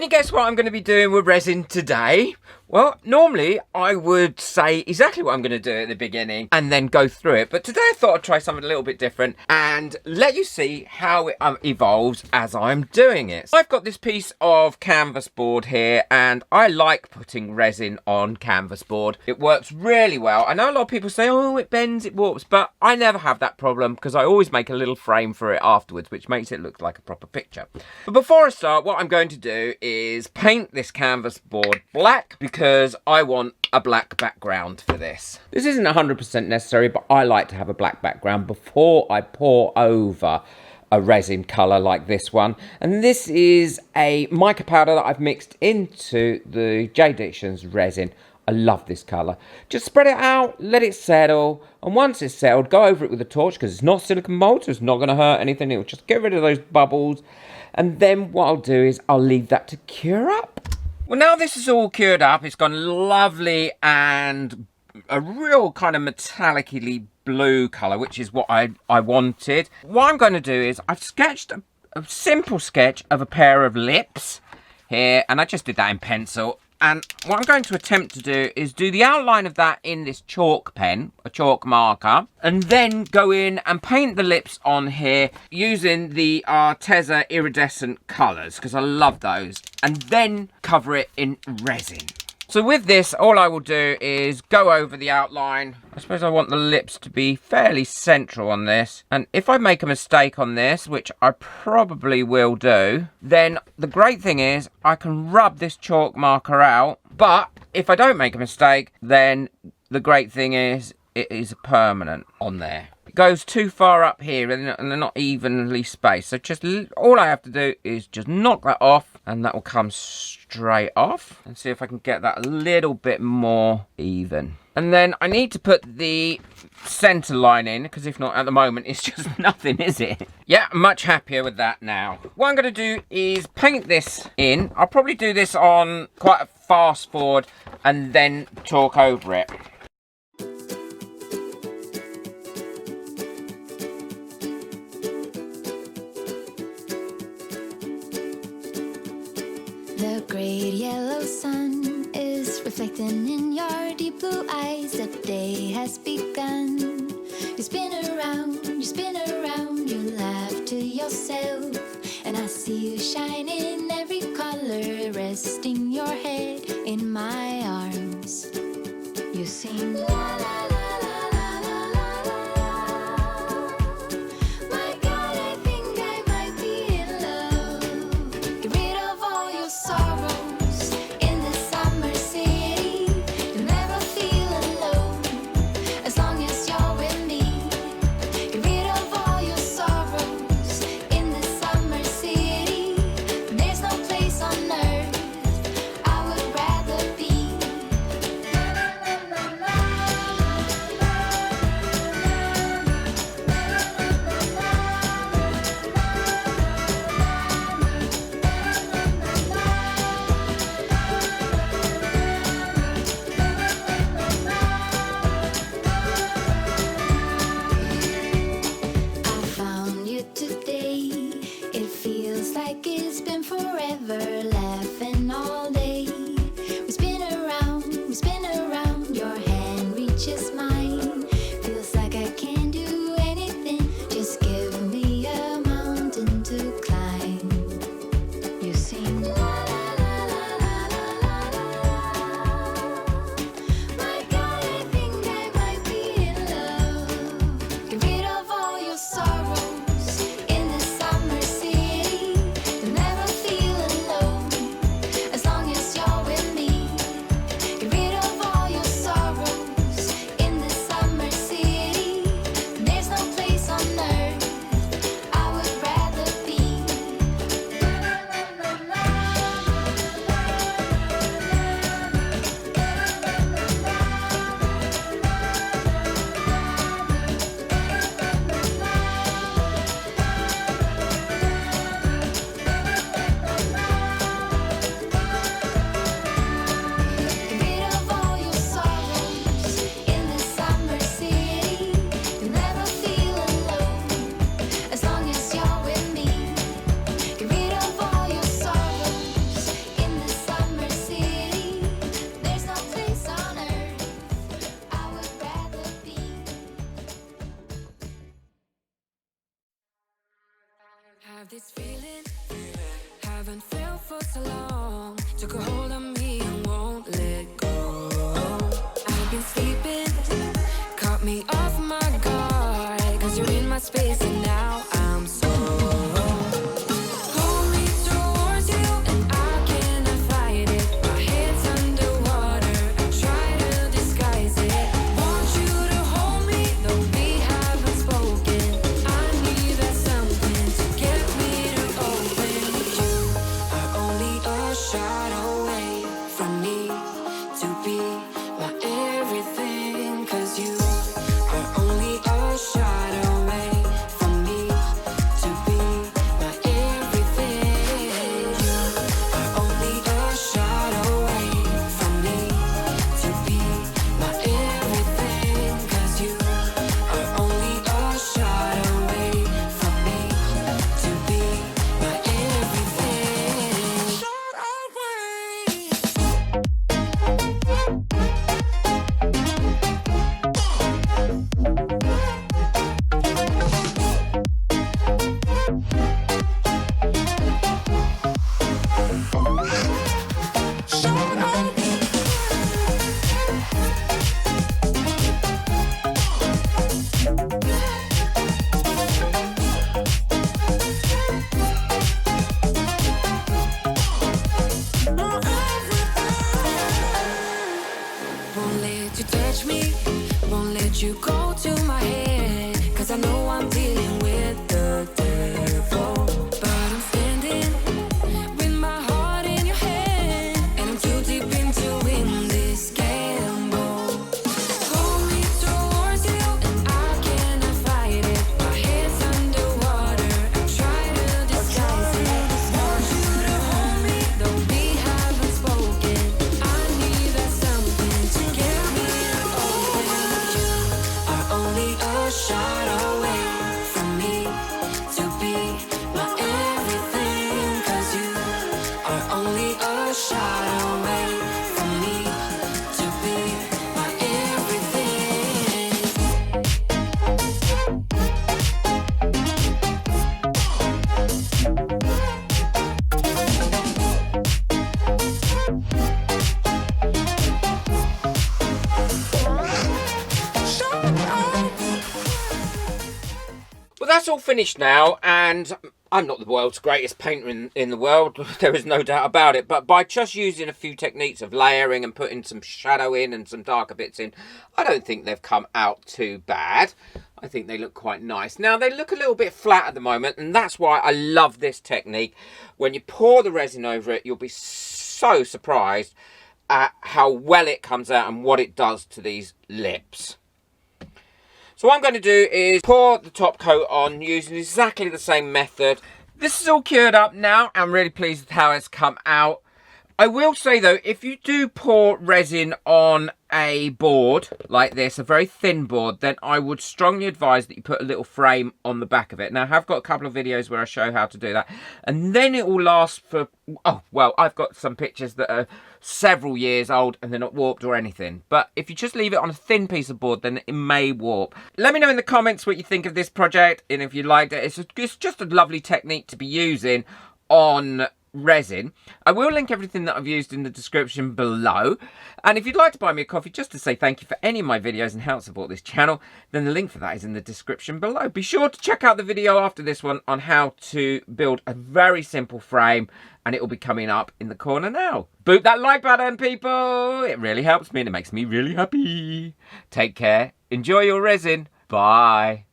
you guess what I'm going to be doing with resin today? Well, normally I would say exactly what I'm going to do at the beginning and then go through it. But today I thought I'd try something a little bit different and let you see how it evolves as I'm doing it. So I've got this piece of canvas board here and I like putting resin on canvas board. It works really well. I know a lot of people say, oh, it bends, it warps, but I never have that problem because I always make a little frame for it afterwards, which makes it look like a proper picture. But before I start, what I'm going to do is paint this canvas board black because I want a black background for this. This isn't 100% necessary, but I like to have a black background before I pour over a resin colour like this one. And this is a mica powder that I've mixed into the J Diction's resin. I love this colour. Just spread it out, let it settle, and once it's settled, go over it with a torch because it's not silicone mould, so it's not going to hurt anything. It'll just get rid of those bubbles. And then what I'll do is I'll leave that to cure up. Well, now this is all cured up, it's gone lovely and a real kind of metallically blue colour, which is what I wanted. What I'm going to do is I've sketched a simple sketch of a pair of lips here, and I just did that in pencil. And what I'm going to attempt to do is do the outline of that in this chalk pen, a chalk marker, and then go in and paint the lips on here using the Arteza iridescent colours, because I love those, and then cover it in resin. So with this, all I will do is go over the outline. I suppose I want the lips to be fairly central on this. And if I make a mistake on this, which I probably will do, then the great thing is I can rub this chalk marker out. But if I don't make a mistake, then the great thing is it is permanent on there. It goes too far up here and they're not evenly spaced. So just all I have to do is just knock that off and that will come straight off. And see if I can get that a little bit more even. And then I need to put the centre line in, because if not, at the moment, it's just nothing, is it? Yeah, I'm much happier with that now. What I'm going to do is paint this in. I'll probably do this on quite a fast forward and then talk over it. The great yellow sun is reflecting in your deep blue eyes. The day has begun. You spin around, you laugh to yourself. And I see you shine in every color, resting your head in my arms. You sing la la la. for so long, took a hold of me and won't let go. I've been sleeping, caught me off my guard, 'cause you're in my space and now I'm so. Pull me towards you and I cannot fight it. My head's underwater, I try to disguise it. Want you to hold me, though we haven't spoken. I need that something to get me to open. You are only a shot away from me to be my everything. 'Cause you are only a shot away from me to be my everything. You are only a shot away from me to be my everything. 'Cause you are only a shot away from me to be my everything. Shot away. Won't let you touch me, won't let you go to my head. 'Cause I know I'm dealing with the devil. But I'm standing with my heart in your hand, and I'm too deep into in this gamble. Pull me towards you and I cannot fight it. My head's underwater, I try to disguise it. Want you to hold me, though we haven't spoken. I need that something to get me to open. You are only a shot away from me to be my everything. 'Cause you are only a shot away from me to be my everything. Well, that's all finished now, and I'm not the world's greatest painter in the world. There is no doubt about it. But by just using a few techniques of layering and putting some shadow in and some darker bits in, I don't think they've come out too bad. I think they look quite nice. Now, they look a little bit flat at the moment, and that's why I love this technique. When you pour the resin over it, you'll be so surprised at how well it comes out and what it does to these lips. So what I'm going to do is pour the top coat on using exactly the same method. This is all cured up now. I'm really pleased with how it's come out. I will say though, if you do pour resin on a board like this, a very thin board, then I would strongly advise that you put a little frame on the back of it. Now, I have got a couple of videos where I show how to do that. And then it will last for, oh, well, I've got some pictures that are several years old and they're not warped or anything. But if you just leave it on a thin piece of board, then it may warp. Let me know in the comments what you think of this project and if you liked it. It's just a lovely technique to be using on resin. I will link everything that I've used in the description below, and if you'd like to buy me a coffee just to say thank you for any of my videos and help support this channel, then the link for that is in the description below. Be sure to check out the video after this one on how to build a very simple frame, and it will be coming up in the corner now. Boot that like button, people! It really helps me and it makes me really happy. Take care, enjoy your resin, bye.